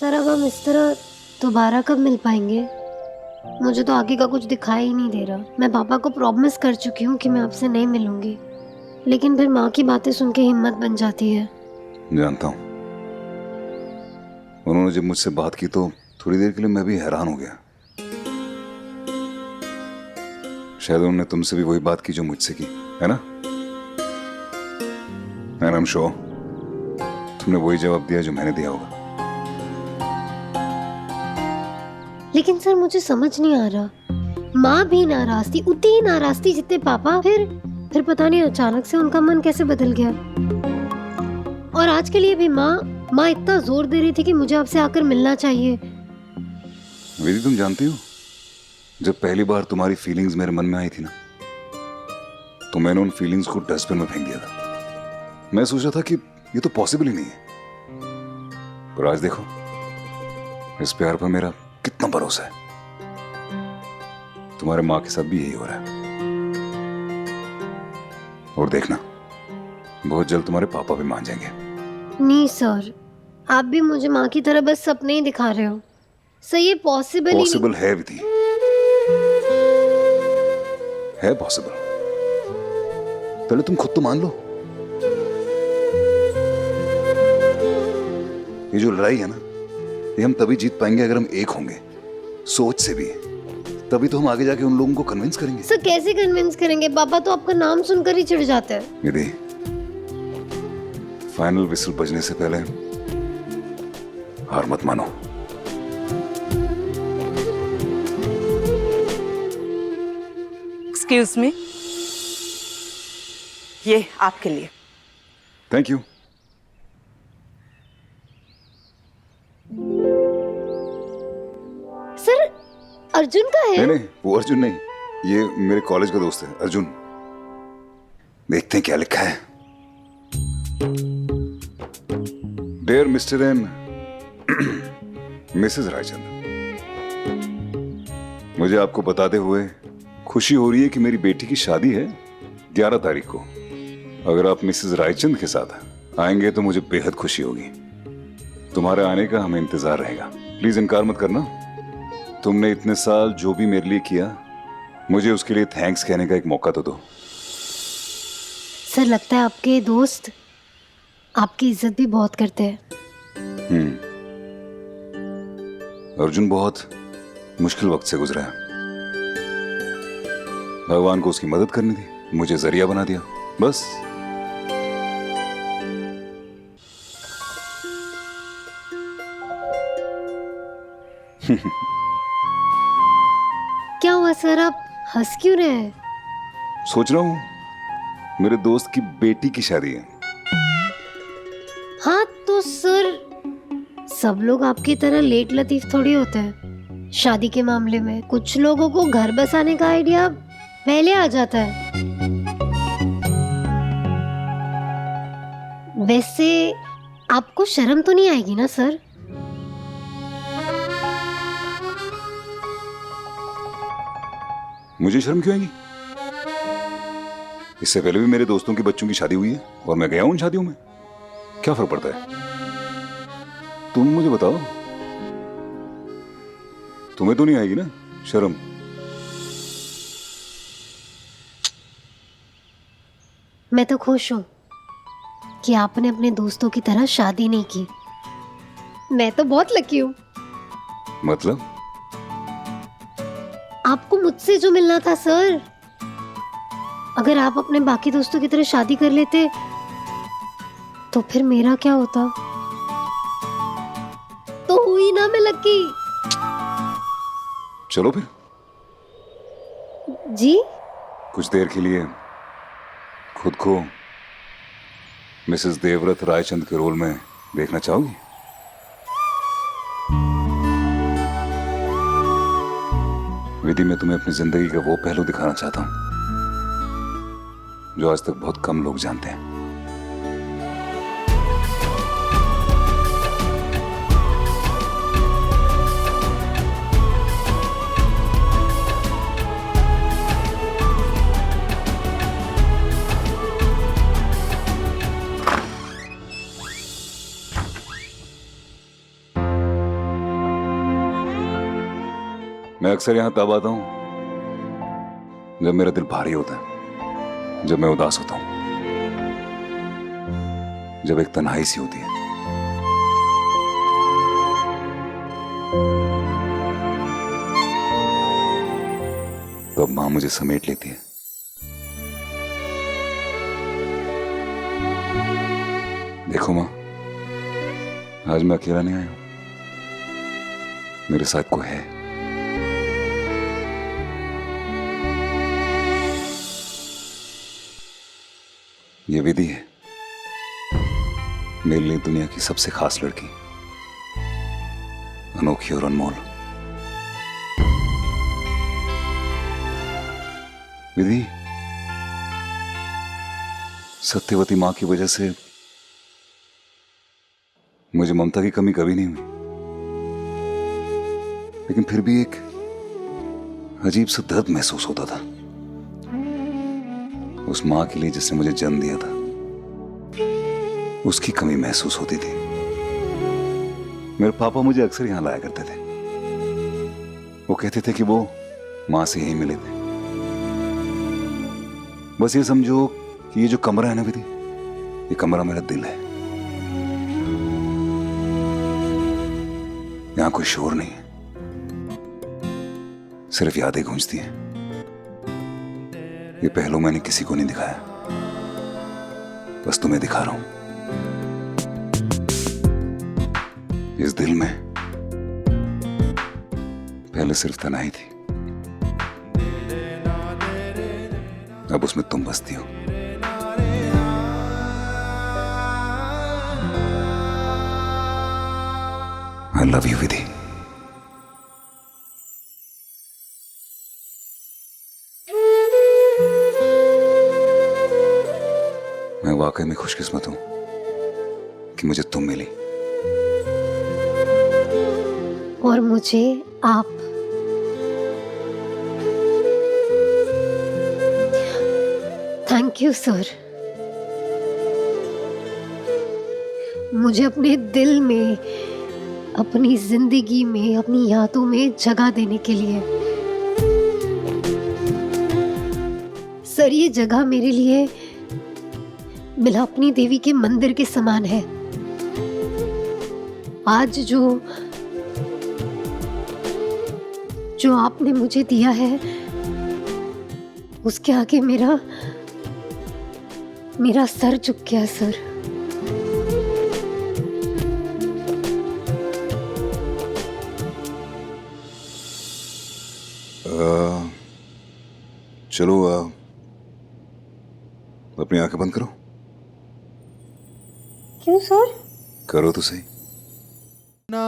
Sir अब हम इस तरह दोबारा कब मिल पाएंगे? मुझे तो आगे का कुछ दिखाई ही नहीं दे रहा। मैं पापा को प्रॉमिस कर चुकी हूँ कि मैं आपसे नहीं मिलूंगी, लेकिन फिर माँ की बातें सुन के हिम्मत बन जाती है। जानता हूँ, उन्होंने जब मुझसे बात की तो थोड़ी देर के लिए मैं भी हैरान हो गया। शायद उन्होंने तुमसे भी वही बात की जो मुझसे की, है ना? एंड आई एम श्योर तुमने वही जवाब दिया जो मैंने दिया होगा। लेकिन सर मुझे समझ नहीं आ रहा, माँ भी नाराज थी, उतनी ही नाराज थी जितने पापा। फिर पता नहीं अचानक से उनका मन कैसे बदल गया। और आज के लिए भी माँ इतना जोर दे रही थी कि मुझे आपसे आकर मिलना चाहिए। विधि, तुम जानती हो, जब पहली बार तुम्हारी फीलिंग्स मेरे मन में आई थी ना, तो मैंने उन फीलिंग्स को डस्टबिन में फेंक दिया था। मैं सोचा था कि ये तो पॉसिबल ही नहीं है, पर आज देखो, इस प्यार पर मेरा कितना भरोसा है। तुम्हारे माँ के साथ भी यही हो रहा है। और देखना, बहुत जल्द तुम्हारे पापा भी मान जाएंगे। नहीं सर, आप भी मुझे माँ की तरह बस सपने ही दिखा रहे हो। सर ये पॉसिबल है विधि, है पॉसिबल। पहले तुम खुद तो मान लो। ये जो लड़ाई है ना, ये हम तभी जीत पाएंगे अगर हम एक होंगे, सोच से भी। तभी तो हम आगे जाके उन लोगों को कन्विंस करेंगे। सर कैसे कन्विंस करेंगे? पापा तो आपका नाम सुनकर ही चिढ़ जाते हैं। यदि फाइनल विसल बजने से पहले हार मत मानो। एक्सक्यूज मी, ये आपके लिए। Thank you. सर अर्जुन का है? नहीं, वो अर्जुन नहीं, ये मेरे कॉलेज का दोस्त है अर्जुन। देखते हैं क्या लिखा है। Dear Mr and Mrs Raichand, मुझे आपको बताते हुए खुशी हो रही है कि मेरी बेटी की शादी है 11 तारीख को। अगर आप मिसेस रायचंद के साथ आएंगे तो मुझे बेहद खुशी होगी। तुम्हारे आने का हमें इंतजार रहेगा। प्लीज इनकार मत करना। तुमने इतने साल जो भी मेरे लिए किया, मुझे उसके लिए थैंक्स कहने का एक मौका तो दो। सर लगता है आपके दोस्त आपकी इज्जत भी बहुत करते हैं। अर्जुन बहुत मुश्किल वक्त से गुजरा है। भगवान को उसकी मदद करनी थी, मुझे जरिया बना दिया, बस। क्या हुआ सर, आप हंस क्यों रहे हैं? सोच रहा हूं मेरे दोस्त की बेटी की शादी है। हाँ तो सर, सब लोग आपकी तरह लेट लतीफ थोड़ी होते हैं शादी के मामले में। कुछ लोगों को घर बसाने का आइडिया पहले आ जाता है। वैसे आपको शर्म तो नहीं आएगी ना सर? मुझे शर्म क्यों आएगी? इससे पहले भी मेरे दोस्तों के बच्चों की शादी हुई है और मैं गया हूं उन शादियों में। क्या फर्क पड़ता है? तुम मुझे बताओ, तुम्हें तो नहीं आएगी ना शर्म? मैं तो खुश हूं कि आपने अपने दोस्तों की तरह शादी नहीं की। मैं तो बहुत लकी हूं। मतलब? आपको मुझसे जो मिलना था सर, अगर आप अपने बाकी दोस्तों की तरह शादी कर लेते तो फिर मेरा क्या होता? तो हुई ना मैं लकी। चलो फिर जी? कुछ देर के लिए खुद को मिसेस देवव्रत रायचंद के रोल में देखना चाहोगी? विधि, मैं तुम्हें अपनी जिंदगी का वो पहलू दिखाना चाहता हूं जो आज तक बहुत कम लोग जानते हैं। मैं अक्सर यहां तब आता हूं जब मेरा दिल भारी होता है, जब मैं उदास होता हूं, जब एक तन्हाई सी होती है। तो अब मां मुझे समेट लेती है। देखो मां, आज मैं अकेला नहीं आया हूं, मेरे साथ कोई है। ये विधि है, मेरे लिए दुनिया की सबसे खास लड़की, अनोखी और अनमोल। विधि, सत्यवती मां की वजह से मुझे ममता की कमी कभी नहीं हुई, लेकिन फिर भी एक अजीब सा दर्द महसूस होता था उस मां के लिए जिसने मुझे जन्म दिया था। उसकी कमी महसूस होती थी। मेरे पापा मुझे अक्सर यहां लाया करते थे। वो कहते थे कि वो मां से यहीं मिले थे। बस ये समझो कि ये जो कमरा है ना विधि, ये कमरा मेरा दिल है। यहां कोई शोर नहीं है, सिर्फ यादें गूंजती हैं। ये पहलू मैंने किसी को नहीं दिखाया, बस तुम्हें दिखा रहा हूं। इस दिल में पहले सिर्फ तन्हाई थी, अब उसमें तुम बसती हो। I love you, विधि। मैं वाकई में खुशकिस्मत हूं कि मुझे तुम मिली और मुझे आप। थैंक यू सर, मुझे अपने दिल में, अपनी जिंदगी में, अपनी यादों में जगह देने के लिए। सर, ये जगह मेरे लिए बिलापनी देवी के मंदिर के समान है। आज जो आपने मुझे दिया है, उसके आगे मेरा सर झुक गया सर। चलो अपनी आंखें बंद करो। क्यों सर? करो तो सही। ना